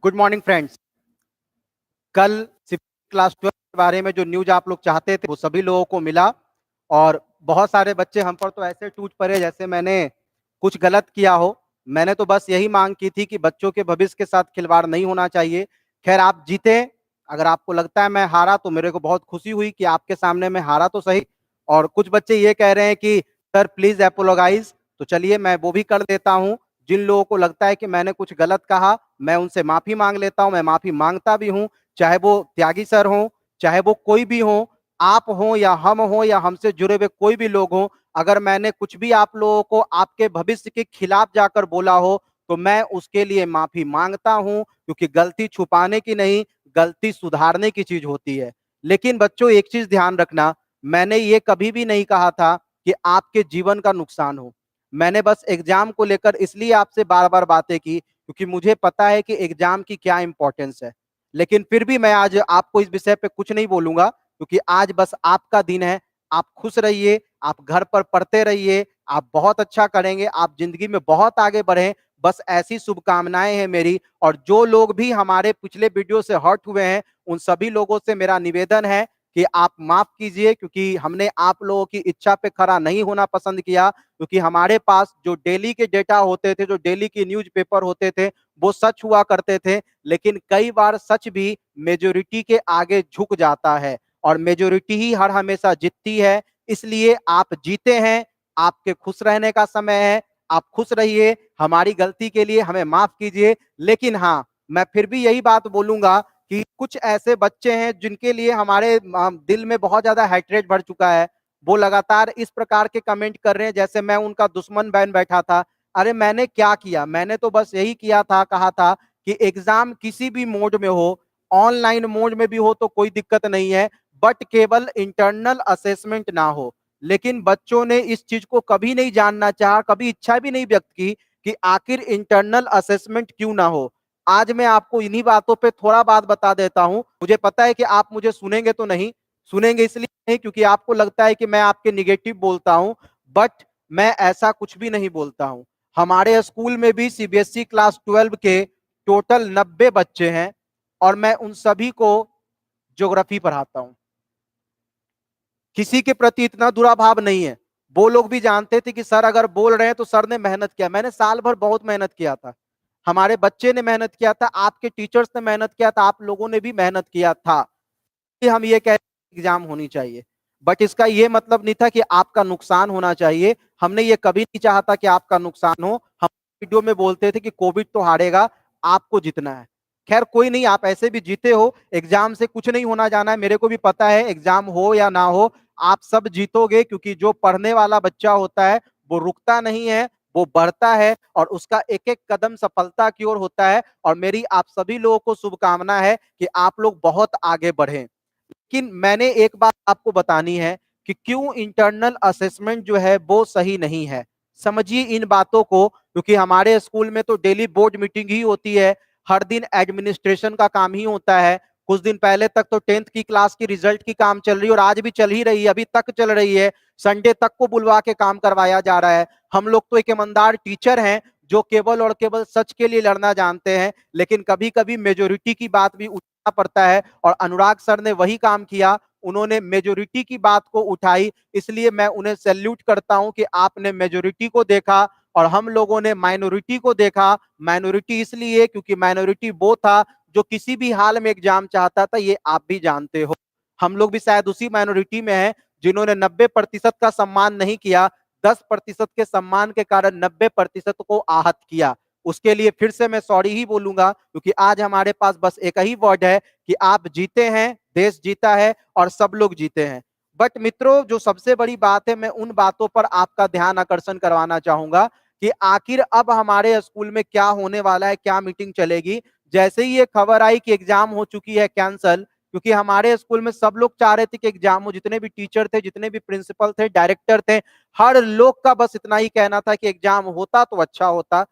Good morning friends. कल class 12 के बारे में जो न्यूज आप लोग चाहते थे वो सभी लोगों को मिला और बहुत सारे बच्चे हम पर तो ऐसे टूट पड़े जैसे मैंने कुछ गलत किया हो। मैंने तो बस यही मांग की थी कि बच्चों के भविष्य के साथ खिलवाड़ नहीं होना चाहिए। खैर आप जीते। अगर आपको लगता है मैं हारा तो मेरे को बहुत खुशी हुई कि आपके सामने मैं हारा तो सही। और कुछ बच्चे ये कह रहे हैं कि सर प्लीज एपोलोगाइज, तो चलिए मैं वो भी कर देता हूं। जिन लोगों को लगता है कि मैंने कुछ गलत कहा मैं उनसे माफी मांग लेता हूं, मैं माफी मांगता भी हूं। चाहे वो त्यागी सर हो, चाहे वो कोई भी हो, आप हो या हम हो या हमसे जुड़े हुए कोई भी लोग हो, अगर मैंने कुछ भी आप लोगों को आपके भविष्य के खिलाफ जाकर बोला हो तो मैं उसके लिए माफी मांगता हूं, क्योंकि गलती छुपाने की नहीं, गलती सुधारने की चीज होती है। लेकिन बच्चों एक चीज ध्यान रखना, मैंने ये कभी भी नहीं कहा था कि आपके जीवन का नुकसान हो। मैंने बस एग्जाम को लेकर इसलिए आपसे बार बार बातें की क्योंकि मुझे पता है कि एग्जाम की क्या इंपॉर्टेंस है। लेकिन फिर भी मैं आज आपको इस विषय पे कुछ नहीं बोलूंगा, क्योंकि आज बस आपका दिन है। आप खुश रहिए, आप घर पर पढ़ते रहिए, आप बहुत अच्छा करेंगे, आप जिंदगी में बहुत आगे बढ़ें। बस ऐसी शुभकामनाएं हैं मेरी। और जो लोग भी हमारे पिछले वीडियो से हर्ट हुए हैं उन सभी लोगों से मेरा निवेदन है कि आप माफ कीजिए, क्योंकि हमने आप लोगों की इच्छा पे खरा नहीं होना पसंद किया। क्योंकि हमारे पास जो डेली के डेटा होते थे, जो डेली की न्यूज़पेपर होते थे, वो सच हुआ करते थे। लेकिन कई बार सच भी मेजोरिटी के आगे झुक जाता है और मेजोरिटी ही हर हमेशा जीतती है। इसलिए आप जीते हैं, आपके खुश रहने का समय है। आप खुश रहिए, हमारी गलती के लिए हमें माफ कीजिए। लेकिन हाँ, मैं फिर भी यही बात बोलूंगा कि कुछ ऐसे बच्चे हैं जिनके लिए हमारे दिल में बहुत ज्यादा हैट्रेड भर चुका है। वो लगातार इस प्रकार के कमेंट कर रहे हैं जैसे मैं उनका दुश्मन बन बैठा था। अरे मैंने क्या किया? मैंने तो बस यही किया था, कहा था कि एग्जाम किसी भी मोड में हो, ऑनलाइन मोड में भी हो तो कोई दिक्कत नहीं है, बट केवल इंटरनल असेसमेंट ना हो। लेकिन बच्चों ने इस चीज को कभी नहीं जानना चाहा, कभी इच्छा भी नहीं व्यक्त की कि आखिर इंटरनल असेसमेंट क्यों ना हो। आज मैं आपको इन्हीं बातों पे थोड़ा बात बता देता हूं। मुझे पता है कि आप मुझे सुनेंगे तो नहीं, सुनेंगे इसलिए नहीं क्योंकि आपको लगता है कि मैं आपके निगेटिव बोलता हूं, बट मैं ऐसा कुछ भी नहीं बोलता हूं। हमारे स्कूल में भी सीबीएसई क्लास 12 के टोटल 90 बच्चे हैं और मैं उन सभी को ज्योग्राफी पढ़ाता हूं। किसी के प्रति इतना दुराभाव नहीं है। वो लोग भी जानते थे कि सर अगर बोल रहे हैं तो सर ने मेहनत किया। मैंने साल भर बहुत मेहनत किया था, हमारे बच्चे ने मेहनत किया था, आपके टीचर्स ने मेहनत किया था, आप लोगों ने भी मेहनत किया था कि हम ये कह एग्जाम होनी चाहिए। बट इसका ये मतलब नहीं था कि आपका नुकसान होना चाहिए। हमने ये कभी नहीं चाहा था कि आपका नुकसान हो। हम वीडियो में बोलते थे कि कोविड तो हारेगा, आपको जीतना है। खैर कोई नहीं, आप ऐसे भी जीते हो, एग्जाम से कुछ नहीं होना जाना है। मेरे को भी पता है एग्जाम हो या ना हो आप सब जीतोगे, क्योंकि जो पढ़ने वाला बच्चा होता है वो रुकता नहीं है, वो बढ़ता है और उसका एक एक कदम सफलता की ओर होता है। और मेरी आप सभी लोगों को शुभकामना है कि आप लोग बहुत आगे बढ़ें। लेकिन मैंने एक बात आपको बतानी है कि क्यों इंटरनल असेसमेंट जो है वो सही नहीं है। समझिए इन बातों को, क्योंकि हमारे स्कूल में तो डेली बोर्ड मीटिंग ही होती है, हर दिन एडमिनिस्ट्रेशन का काम ही होता है। कुछ दिन पहले तक तो 10th की क्लास की रिजल्ट की काम चल रही है और आज भी चल ही रही है, अभी तक चल रही है। संडे तक को बुलवा के काम करवाया जा रहा है। हम लोग तो एक ईमानदार टीचर हैं जो केवल और केवल सच के लिए लड़ना जानते हैं, लेकिन कभी कभी मेजोरिटी की बात भी पड़ता है। और अनुराग सर ने वही काम किया, उन्होंने मेजोरिटी की बात को उठाई। इसलिए मैं उन्हें सैल्यूट करता हूं कि आपने मेजोरिटी को देखा और हम लोगों ने माइनॉरिटी को देखा। माइनॉरिटी इसलिए क्योंकि माइनॉरिटी वो था जो किसी भी हाल में एग्जाम चाहता था, ये आप भी जानते हो। हम लोग भी शायद उसी माइनॉरिटी में हैं जिन्होंने 90% का सम्मान नहीं किया, 10% के सम्मान के कारण 90% को आहत किया। उसके लिए फिर से मैं सॉरी ही बोलूंगा, क्योंकि आज हमारे पास बस एक ही वर्ड है कि आप जीते हैं, देश जीता है और सब लोग जीते हैं। बट मित्रों, जो सबसे बड़ी बात है, मैं उन बातों पर आपका ध्यान आकर्षण करवाना चाहूंगा कि आखिर अब हमारे स्कूल में क्या होने वाला है, क्या मीटिंग चलेगी। जैसे ही ये खबर आई कि एग्जाम हो चुकी है कैंसल, क्योंकि हमारे स्कूल में सब लोग चाह रहे थे कि एग्जाम हो, जितने भी टीचर थे, जितने भी प्रिंसिपल थे, डायरेक्टर थे, हर लोग का बस इतना ही कहना था कि एग्जाम होता तो अच्छा होता।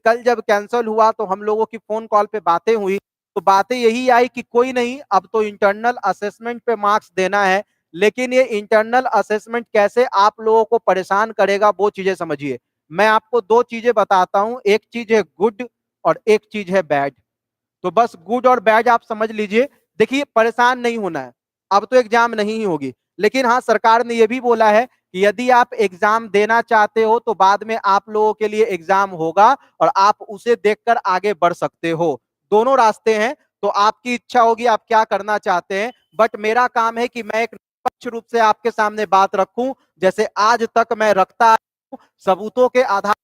कल जब कैंसिल हुआ तो हम लोगों की फोन कॉल पे बातें हुई, तो बातें यही आई कि कोई नहीं, अब तो इंटरनल असेसमेंट पे मार्क्स देना है। लेकिन ये इंटरनल असेसमेंट कैसे आप लोगों को परेशान करेगा वो चीजें समझिए। मैं आपको दो चीजें बताता हूं, एक चीज है गुड और एक चीज है बैड। तो बस गुड और बैड आप समझ लीजिए। देखिए परेशान नहीं होना है, अब तो एग्जाम नहीं ही होगी, लेकिन हाँ सरकार ने यह भी बोला है कि यदि आप एग्जाम देना चाहते हो तो बाद में आप लोगों के लिए एग्जाम होगा और आप उसे देखकर आगे बढ़ सकते हो। दोनों रास्ते हैं, तो आपकी इच्छा होगी आप क्या करना चाहते हैं। बट मेरा काम है कि मैं एक निष्पक्ष रूप से आपके सामने बात रखूं, जैसे आज तक मैं रखता हूं, सबूतों के आधार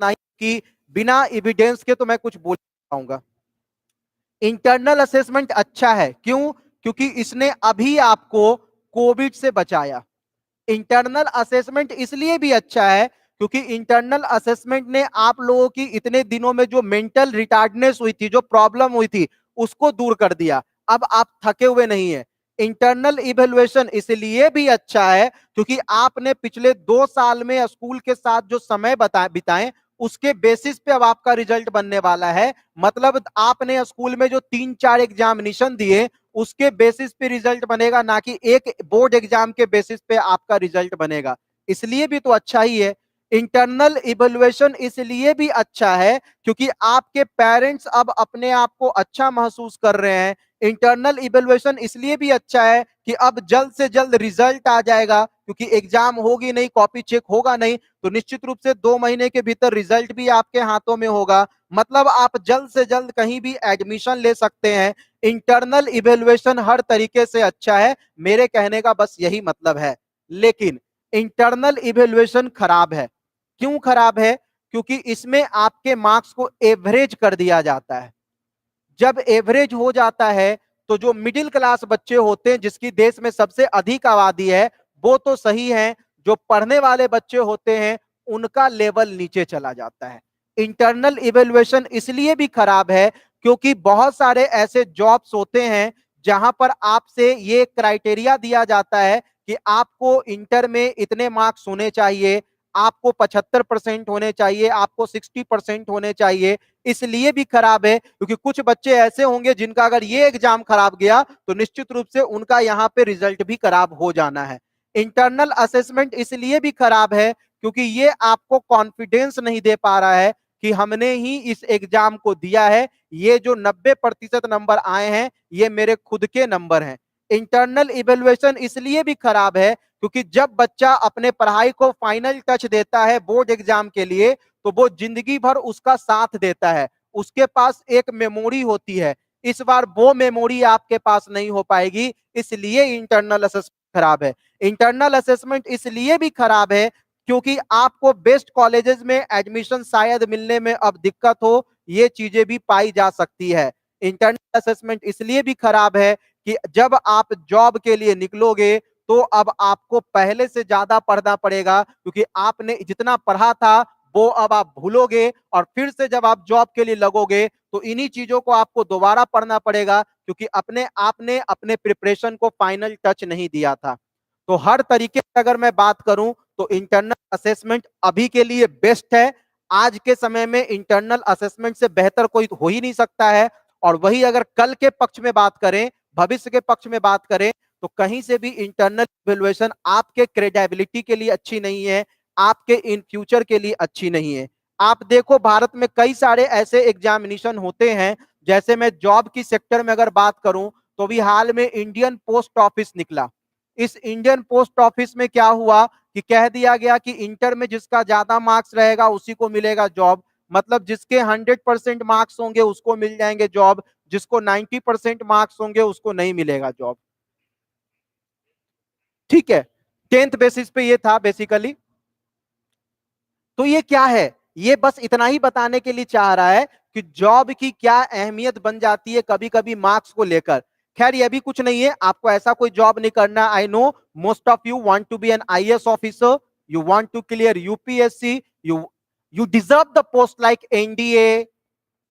नहीं कि बिना एविडेंस के तो मैं कुछ बोल पाऊंगा। इंटरनल असेसमेंट अच्छा है, क्यों? क्योंकि इसने अभी आपको कोविड से बचाया। इंटरनल असेसमेंट इसलिए भी अच्छा है क्योंकि इंटरनल असेसमेंट ने आप लोगों की इतने दिनों में जो मेंटल रिटार्डनेस हुई थी, जो प्रॉब्लम हुई थी, उसको दूर कर दिया। अब आप थके हुए नहीं है। इंटरनल इवेल्युएशन इसलिए भी अच्छा है क्योंकि आपने पिछले 2 साल में स्कूल के साथ जो समय बिताए, उसके बेसिस पे अब आपका रिजल्ट बनने वाला है। मतलब आपने स्कूल में जो 3-4 एग्जामिनेशन दिए, उसके बेसिस पे रिजल्ट बनेगा, ना कि एक बोर्ड एग्जाम के बेसिस पे आपका रिजल्ट बनेगा। इसलिए भी तो अच्छा ही है। इंटरनल इवैल्यूएशन इसलिए भी अच्छा है क्योंकि आपके पेरेंट्स अब अपने आप को अच्छा महसूस कर रहे हैं। इंटरनल इवैल्यूएशन इसलिए भी अच्छा है कि अब जल्द से जल्द रिजल्ट आ जाएगा, क्योंकि एग्जाम होगी नहीं, कॉपी चेक होगा नहीं, तो निश्चित रूप से 2 महीने के भीतर रिजल्ट भी आपके हाथों में होगा। मतलब आप जल्द से जल्द कहीं भी एडमिशन ले सकते हैं। इंटरनल इवैल्यूएशन हर तरीके से अच्छा है, मेरे कहने का बस यही मतलब है। लेकिन इंटरनल इवैल्यूएशन खराब है। क्यों खराब है? क्योंकि इसमें आपके मार्क्स को एवरेज कर दिया जाता है। जब एवरेज हो जाता है तो जो मिडिल क्लास बच्चे होते हैं, जिसकी देश में सबसे अधिक आबादी है, वो तो सही है, जो पढ़ने वाले बच्चे होते हैं उनका लेवल नीचे चला जाता है। इंटरनल इवैल्यूएशन इसलिए भी खराब है क्योंकि बहुत सारे ऐसे जॉब्स होते हैं जहां पर आपसे ये क्राइटेरिया दिया जाता है कि आपको इंटर में इतने मार्क्स होने चाहिए, आपको 75% होने चाहिए, आपको 60% होने चाहिए। इसलिए भी खराब है क्योंकि कुछ बच्चे ऐसे होंगे जिनका अगर ये एग्जाम खराब गया तो निश्चित रूप से उनका यहां पे रिजल्ट भी खराब हो जाना है। इंटरनल असेसमेंट इसलिए भी खराब है क्योंकि ये आपको कॉन्फिडेंस नहीं दे पा रहा है कि हमने ही इस एग्जाम को दिया है, ये जो 90% नंबर आए हैं ये मेरे खुद के नंबर हैं। इंटरनल इवेल्युएशन इसलिए भी खराब है क्योंकि जब बच्चा अपने पढ़ाई को फाइनल टच देता है बोर्ड एग्जाम के लिए, तो वो जिंदगी भर उसका साथ देता है। उसके पास एक मेमोरी होती है। इस बार वो मेमोरी आपके पास नहीं हो पाएगी, इसलिए इंटरनल असेसमेंट खराब है। इंटरनल असेसमेंट इसलिए भी खराब है क्योंकि आपको बेस्ट कॉलेजेस में एडमिशन शायद मिलने में अब दिक्कत हो, ये चीजें भी पाई जा सकती है। इंटरनल असेसमेंट इसलिए भी खराब है कि जब आप जॉब के लिए निकलोगे तो अब आपको पहले से ज्यादा पढ़ना पड़ेगा, क्योंकि आपने जितना पढ़ा था वो अब आप भूलोगे और फिर से जब आप जॉब के लिए लगोगे तो इन्हीं चीजों को आपको दोबारा पढ़ना पड़ेगा, क्योंकि आपने अपने प्रिपरेशन को फाइनल टच नहीं दिया था। तो हर तरीके से अगर मैं बात करूं तो इंटरनल असेसमेंट अभी के लिए बेस्ट है। आज के समय में इंटरनल असेसमेंट से बेहतर कोई हो ही नहीं सकता है। और वही अगर कल के पक्ष में बात करें, भविष्य के पक्ष में बात करें, तो कहीं से भी इंटरनल इवैल्यूएशन आपके क्रेडिबिलिटी के लिए अच्छी नहीं है, आपके इन फ्यूचर के लिए अच्छी नहीं है। आप देखो भारत में कई सारे ऐसे एग्जामिनेशन होते हैं, जैसे मैं जॉब की सेक्टर में अगर बात करूं तो अभी हाल में इंडियन पोस्ट ऑफिस निकला। इस इंडियन पोस्ट ऑफिस में क्या हुआ कि कह दिया गया कि इंटर में जिसका ज्यादा मार्क्स रहेगा उसी को मिलेगा जॉब। मतलब जिसके 100% मार्क्स होंगे उसको मिल जाएंगे जॉब, जिसको 90% मार्क्स होंगे उसको नहीं मिलेगा जॉब। ठीक है, 10th बेसिस पे ये था बेसिकली। तो ये क्या है? ये बस इतना ही बताने के लिए चाह रहा है कि जॉब की क्या अहमियत बन जाती है कभी कभी मार्क्स को लेकर। खैर ये भी कुछ नहीं है, आपको ऐसा कोई जॉब नहीं करना। I know most of you want to be an IAS officer, you want to clear UPSC, you deserve the post like NDA,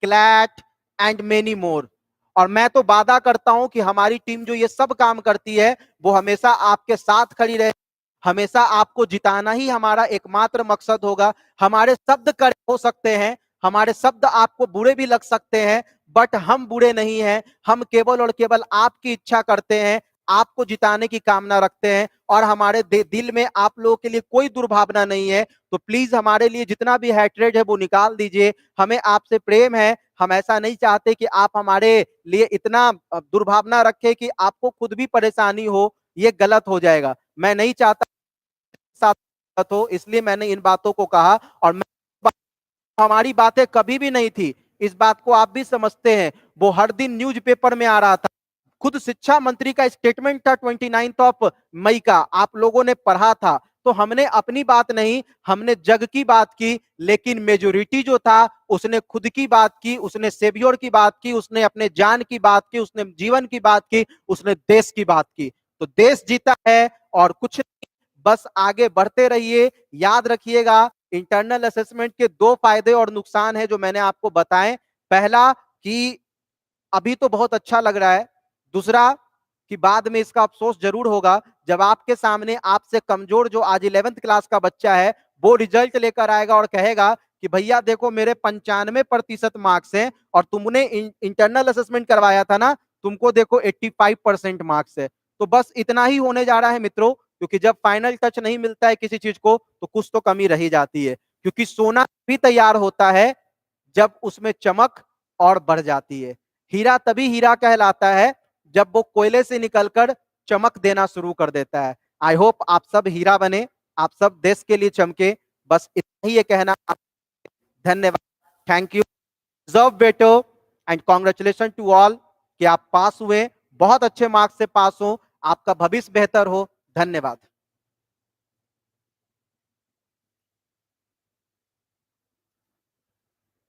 CLAT and many more. और मैं तो वादा करता हूं कि हमारी टीम जो ये सब काम करती है वो हमेशा आपके साथ खड़ी रहे। हमेशा आपको जिताना ही हमारा एकमात्र मकसद होगा। हमारे शब्द कड़े हो सकते हैं, हमारे शब्द आपको बुरे भी लग सकते हैं, बट हम बुरे नहीं हैं। हम केवल और केवल आपकी इच्छा करते हैं, आपको जिताने की कामना रखते हैं और हमारे दिल में आप लोगों के लिए कोई दुर्भावना नहीं है। तो प्लीज हमारे लिए जितना भी हैट्रेड है वो निकाल दीजिए। हमें आपसे प्रेम है, हम ऐसा नहीं चाहते कि आप हमारे लिए इतना दुर्भावना रखें कि आपको खुद भी परेशानी हो, ये गलत हो जाएगा। मैं नहीं चाहता साथ हो, इसलिए मैंने इन बातों को कहा। और हमारी बातें कभी भी नहीं थी, इस बात को आप भी समझते हैं। वो हर दिन न्यूज़पेपर में आ रहा था, खुद शिक्षा मंत्री का स्टेटमेंट था 29 ऑफ मई का, आप लोगों ने पढ़ा था। तो हमने अपनी बात नहीं, हमने जग की बात की, लेकिन मेजोरिटी जो था उसने खुद की बात की, उसने सेवियोर की बात की, उसने अपने जान की बात की, उसने जीवन की बात की, उसने देश की बात की। तो देश जीता है और कुछ नहीं, बस आगे बढ़ते रहिए। याद रखिएगा, इंटरनल असेसमेंट के दो फायदे और नुकसान है जो मैंने आपको बताए। पहला कि अभी तो बहुत अच्छा लग रहा है, दूसरा कि बाद में इसका अफसोस जरूर होगा जब आपके सामने आपसे कमजोर जो आज 11th क्लास का बच्चा है वो रिजल्ट लेकर आएगा और कहेगा कि भैया देखो मेरे 95% मार्क्स हैं और तुमने इंटरनल असेसमेंट करवाया था ना, तुमको देखो 85% मार्क्स है। तो बस इतना ही होने जा रहा है मित्रों, क्योंकि जब फाइनल टच नहीं मिलता है किसी चीज को तो कुछ तो कमी रही जाती है। क्योंकि सोना भी तैयार होता है जब उसमें चमक और बढ़ जाती है। हीरा तभी हीरा कहलाता है जब वो कोयले से निकलकर चमक देना शुरू कर देता है। आई होप आप सब हीरा बने, आप सब देश के लिए चमके। बस इतना ही ये कहना। धन्यवाद, thank you, deserve better and congratulation to all कि आप पास हुए, बहुत अच्छे मार्क्स से पास हो, आपका भविष्य बेहतर हो। धन्यवाद।